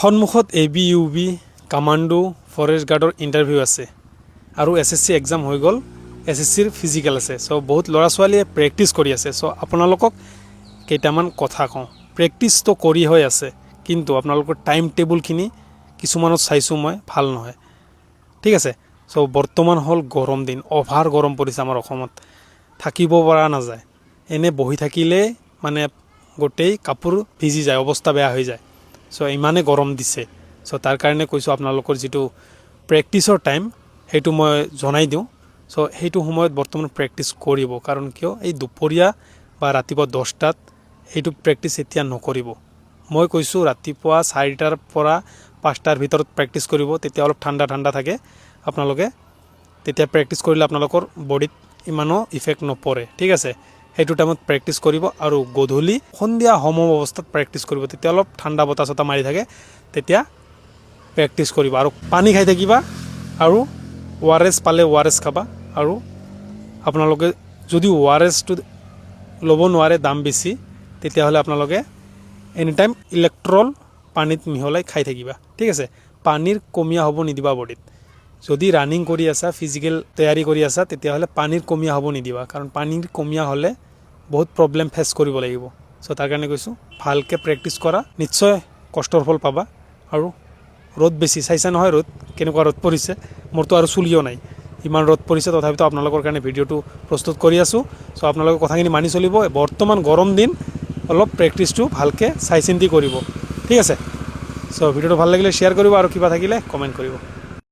সন্মুখত ABUB commando forest গাৰ্ডৰ interview আছে আৰু SSC এক্সাম হৈ গ'ল SSCৰ ফিজিকেল আছে সো বহুত ল'ৰা ছোৱালীয়ে প্ৰেক্টিছ কৰি আছে সো আপোনালোকক কেইটামান কথা কওঁ প্ৰেক্টিছ তো কৰি হৈ আছে কিন্তু আপোনালোকৰ টাইম টেবুলখিনি কিছুমানত চাইছোঁ মই ভাল নহয় ঠিক আছে সো বৰ্তমান হল গৰম দিন অভাৰ গৰম পৰিছে আমাৰ অসমত থাকিব পৰা নাযায় এনে বহি থাকিলে মানে গোটেই কাপোৰ ভিজি যায় অৱস্থা বেয়া হৈ যায় সো ইমানে গৰম দিছে সো তাৰ কাৰণে কৈছোঁ আপোনালোকৰ যেটো প্ৰেক্টিছৰ টাইম হেতু মই জনাই দিওঁ সো হেতু সময়ত বৰ্তমান প্ৰেক্টিছ কৰিব কাৰণ কিয় এই দুপৰীয়া বা ৰাতিপুৱা 10টাত হেতু প্ৰেক্টিছ এতিয়া নকৰিব মই কৈছোঁ ৰাতিপুৱা 4টাৰ পৰা 5টাৰ ভিতৰত প্ৰেক্টিছ কৰিব তেতিয়া অলপ ঠাণ্ডা ঠাণ্ডা থাকে আপোনালোকে তেতিয়া প্ৰেক্টিছ কৰিলে আপোনালোকৰ বডিত ইমানো ইফেক্ট নপৰে ঠিক আছে হেতু টাইমত প্ৰেক্টিছ কৰিব আৰু গধূলি সন্ধিয়া সম অৱস্থাত প্ৰেক্টিছ কৰিব তেতিয়া অলপ ঠাণ্ডা বতাহ চতা মাৰি থাকে তেতিয়া প্ৰেক্টিছ কৰিব আৰু পানী খাই থাকিবা আৰু ORS পালে ORS খাবা আৰু আপোনালোকে যদি ORS টো ল'ব নোৱাৰে দাম বেছি তেতিয়া হলে আপোনালোকে এনি টাইম ইলেক্ট্ৰল পানীত মিহলাই খাই থাকিবা ঠিক আছে পানীৰ কমিয়া হ'ব নিদিবা বডিত যদি ৰানিং কৰি আছা ফিজিক্যাল তৈয়াৰী কৰি আছা তেতিয়া হলে পানীৰ কমিয়া হ'ব নিদিবা কাৰণ পানীৰ কমিয়া হলে বহুত প্ৰবলেম ফেস কৰিব লাগিব সো তাৰ কাৰণে কৈছো ভালকে প্ৰেক্টিছ কৰা নিশ্চয় কষ্টৰ ফল পাবা আৰু ৰ'দ বেছি চাইছা নহয় ৰ'দ কেনেকুৱা ৰ'দ পৰিছে মোৰটো আৰু চুলিও নাই ইমান ৰ'দ পৰিছে তথাপিতো আপোনালোকৰ কাৰণে ভিডিওটো প্ৰস্তুত কৰি আছো সো আপোনালোকে কথাখিনি মানি চলিব বৰ্তমান গৰম দিন অলপ প্ৰেক্টিছটো ভালকে চাই চিন্তি কৰিব ঠিক আছে সো ভিডিওটো ভাল লাগিলে শেয়াৰ কৰিব আৰু কিবা থাকিলে কমেন্ট কৰিব